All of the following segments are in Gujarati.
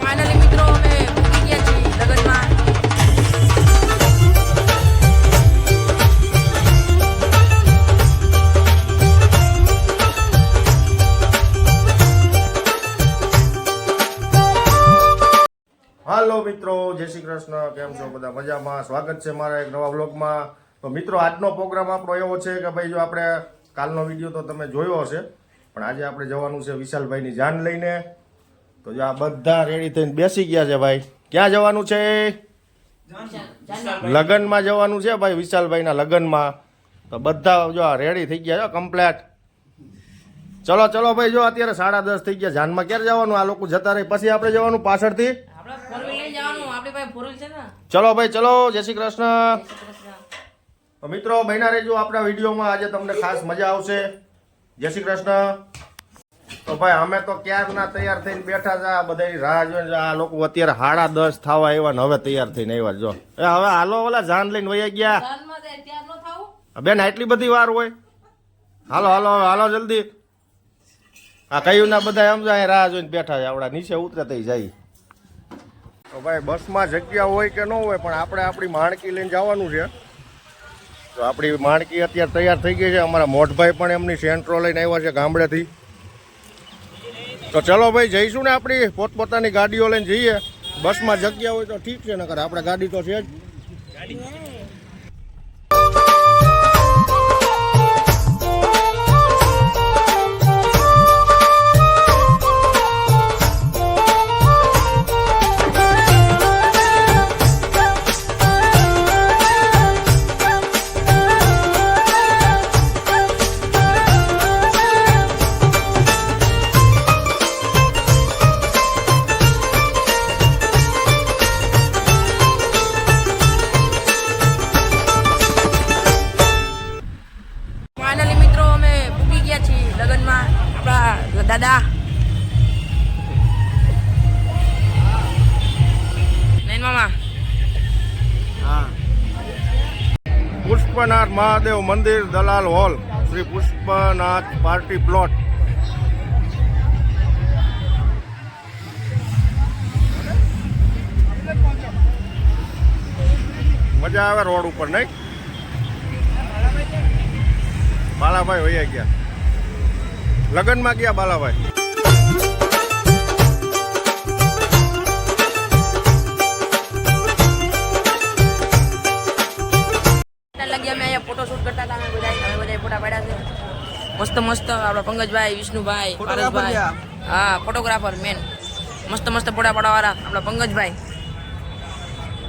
ફાઇનલી મિત્રો અમે પૂકી ગયા છીએ લગનમાં. હાલો મિત્રો, જય શ્રી કૃષ્ણ. કેમ છો બધા? મજામાં? સ્વાગત છે મારા એક નવા વ્લોગમાં. તો મિત્રો, આજનો પ્રોગ્રામ આપણો એવો છે કે ભાઈ, જો આપણે કાલનો વિડીયો તો તમે જોયો હશે, પણ આજે આપણે જવાનું છે વિશાલભાઈની જાન લઈને. તો જો આ બધા રેડી થઈને બેસી ગયા છે ભાઈ. ક્યાં જવાનું છે? લગનમાં જવાનું છે ભાઈ, વિશાલભાઈના લગનમાં. તો બધા જો આ રેડી થઈ ગયા છે કમ્પ્લેટ. ચલો ચલો ભાઈ, જો અત્યારે 10:30 થઈ ગયા. જાનમાં ક્યારે જવાનું? આ લોકો જતા રહી પછી આપણે જવાનું પાછળથી. ચલો ભાઈ ચલો. જય શ્રી કૃષ્ણ. તો મિત્રો, બન્યા રહેજો આપણા વિડીયોમાં. આજે તમને ખાસ મજા આવશે. જય શ્રી કૃષ્ણ. તો ભાઈ, અમે તો ક્યારના તૈયાર થઈને બેઠા છે. આ બધા રાહ જોઈને આ લોકો અત્યારે 10:30 થવા આવ્યા ને હવે તૈયાર થઈને આવ્યા. જો હવે હાલો, ઓલા જાન લઈને વયા ગયા. બેન, આટલી બધી વાર હોય? હાલો હાલો હાલો જલ્દી. આ કયું ના બધા એમ જાય રાહ જોઈને બેઠા છે. આવડા નીચે ઉતરે થઈ જાય. તો ભાઈ, બસમાં જગ્યા હોય કે ન હોય, પણ આપણે આપણી માણકી લઈને જવાનું છે. તો આપણી માણકી અત્યારે તૈયાર થઈ ગઈ છે. અમારા મોટભાઈ પણ એમની સેન્ટ્રો લઈને આવ્યા છે ગામડેથી. તો ચલો ભાઈ, જઈશું ને આપણી પોતપોતાની ગાડીઓ લઈને જઈએ. બસમાં જગ્યા હોય તો ઠીક છે, નકર આપણે ગાડી તો છે જ. ફાઇનલી મિત્રો અમે પૂકી ગયા છીએ લગનમાં. આપણા દાદા નૈન મામા. પુષ્પનાથ મહાદેવ મંદિર, દલાલ હોલ, શ્રી પુષ્પનાથ પાર્ટી પ્લોટ. મજા આવે રોડ ઉપર, નહીં? બાલાભાઈ વૈયા ગયા, લગનમાં ગયા બાલાભાઈ. લગ્યા મેં અહીંયા ફોટો શૂટ કરતા હતા. અમે બધા ફોટા પાડ્યા છે મસ્ત મસ્ત. આપણા પંકજભાઈ, વિષ્ણુભાઈ, પારસભાઈ, હા ફોટોગ્રાફર મેન. મસ્ત મસ્ત ફોટા પાડવાવાળા આપણા પંકજભાઈ.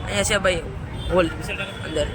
અહીંયા છે ભાઈ હોલ અંદર.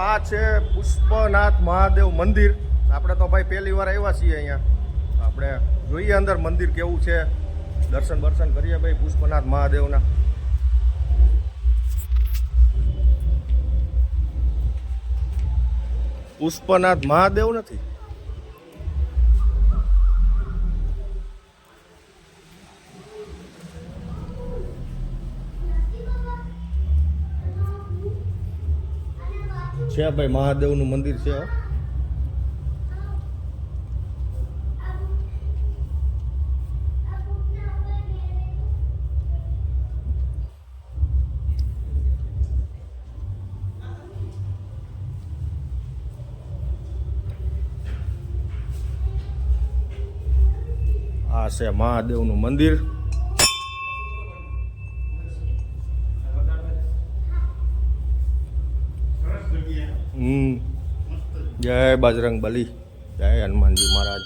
આ છે પુષ્પનાથ મહાદેવ મંદિર. આપણે તો ભાઈ પહેલી વાર આવ્યા છીએ અહીંયા. આપણે જોઈએ અંદર મંદિર કેવું છે, દર્શન કરીએ ભાઈ પુષ્પનાથ મહાદેવના. પુષ્પનાથ મહાદેવ નથી, છે ભાઈ મહાદેવનું મંદિર છે. આ છે મહાદેવનું મંદિર. જય બજરંગ બલી, જય હનુમાનજી મહારાજ.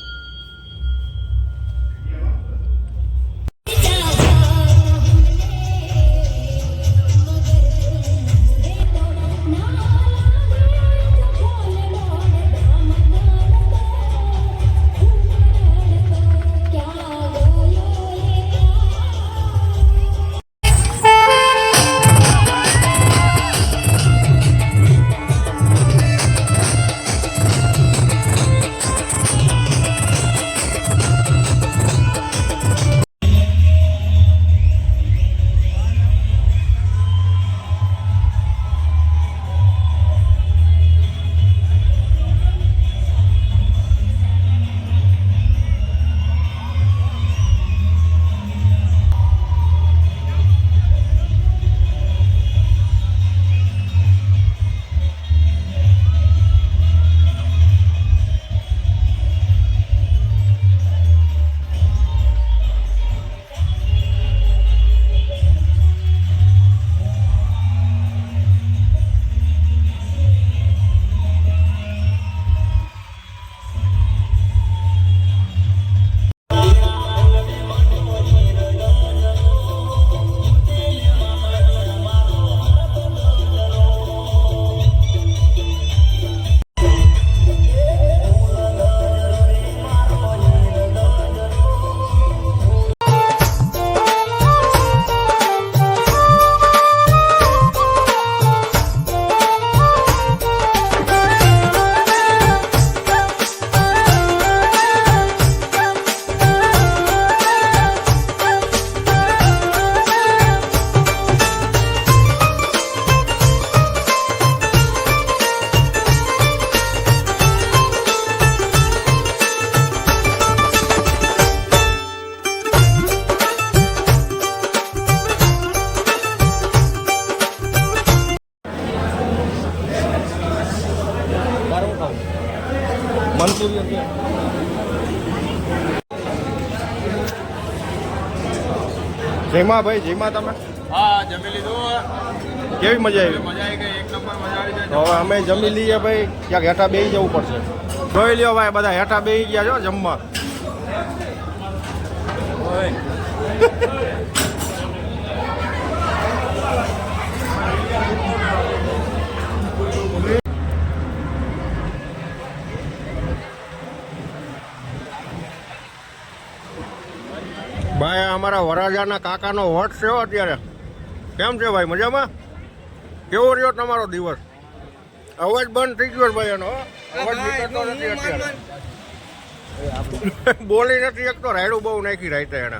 મંચુરિયન છે. જયમાં ભાઈ, જયમાં તમે? હા, જમી લીધું. કેવી મજા આવી? મજા આવી ગઈ, એક નંબર મજા આવી ગઈ. તો હવે અમે જમી લઈએ ભાઈ, ક્યાંક હેઠા બેસી જવું પડશે. જોઈ લ્યો ભાઈ, બધા હેઠા બેસી ગયા છો જમવા. ભાઈ અમારા વરાજાના કાકાનો વટ છે અત્યારે. કેમ છે ભાઈ, મજામાં? કેવો રહ્યો તમારો દિવસ? અવાજ બંધ થઈ ગયો ભાઈ એનો. અવાજ નીકળતો નથી અત્યારે. બોલી નથી એક તો રાયડું બહુ નાખી રાઈતે એને.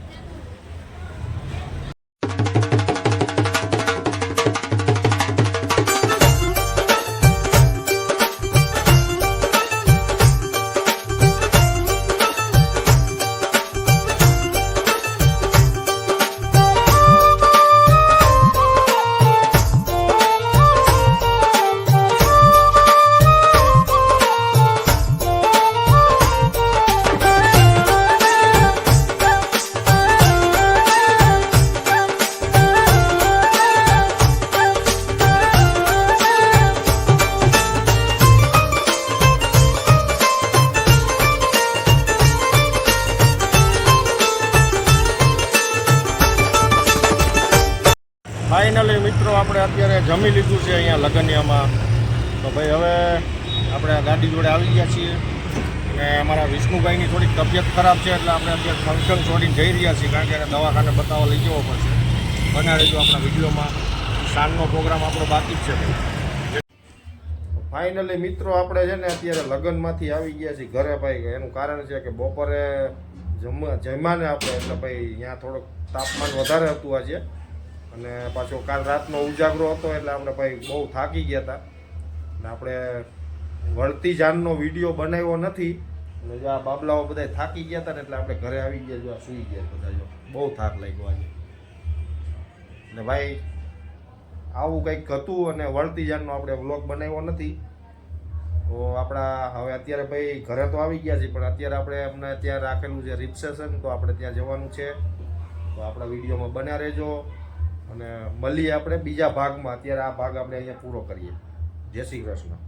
ફાઇનલી મિત્રો આપણે અત્યારે જમી લીધું છે અહીંયા લગનિયામાં. તો તો ભાઈ હવે આપણે આ ગાડી જોડે આવી ગયા છીએ અને અમારા વિષ્ણુભાઈની થોડીક તબિયત ખરાબ છે એટલે આપણે અત્યારે ફંક્શન છોડીને જઈ રહ્યા છીએ કારણ કે એને દવાખાને બતાવવા લઈ જવો પડશે. બનાવી જો આપણા વિડીયોમાં સાંજનો પ્રોગ્રામ આપણો બાકી જ છે. ફાઇનલી મિત્રો આપણે છે ને અત્યારે લગ્નમાંથી આવી ગયા છીએ ઘરે ભાઈ. એનું કારણ છે કે બપોરે જમ્યા ને આપણે એટલે ભાઈ ત્યાં થોડોક તાપમાન વધારે હતું આજે અને પાછો કાલ રાતનો ઉજાગરો હતો એટલે આપણે ભાઈ બહુ થાકી ગયા હતા અને આપણે વળતી જાનનો વિડીયો બનાવ્યો નથી અને જો આ બાબલાઓ બધા થાકી ગયા હતા ને એટલે આપણે ઘરે આવી ગયા. જો આ સૂઈ ગયા બધા. જો બહુ થાક લાગ્યો આજે ને ભાઈ આવું કંઈક હતું અને વળતી જાનનો આપણે વ્લોગ બનાવ્યો નથી. તો આપણા હવે અત્યારે ભાઈ ઘરે તો આવી ગયા છીએ પણ અત્યારે આપણે અમને ત્યાં રાખેલું છે રિસેપ્શન તો આપણે ત્યાં જવાનું છે. તો આપણા વિડીયોમાં બન્યા રહેજો અને મળીએ આપણે બીજા ભાગમાં. અત્યારે આ ભાગ આપણે અહીંયા પૂરો કરીએ. જય શ્રી કૃષ્ણ.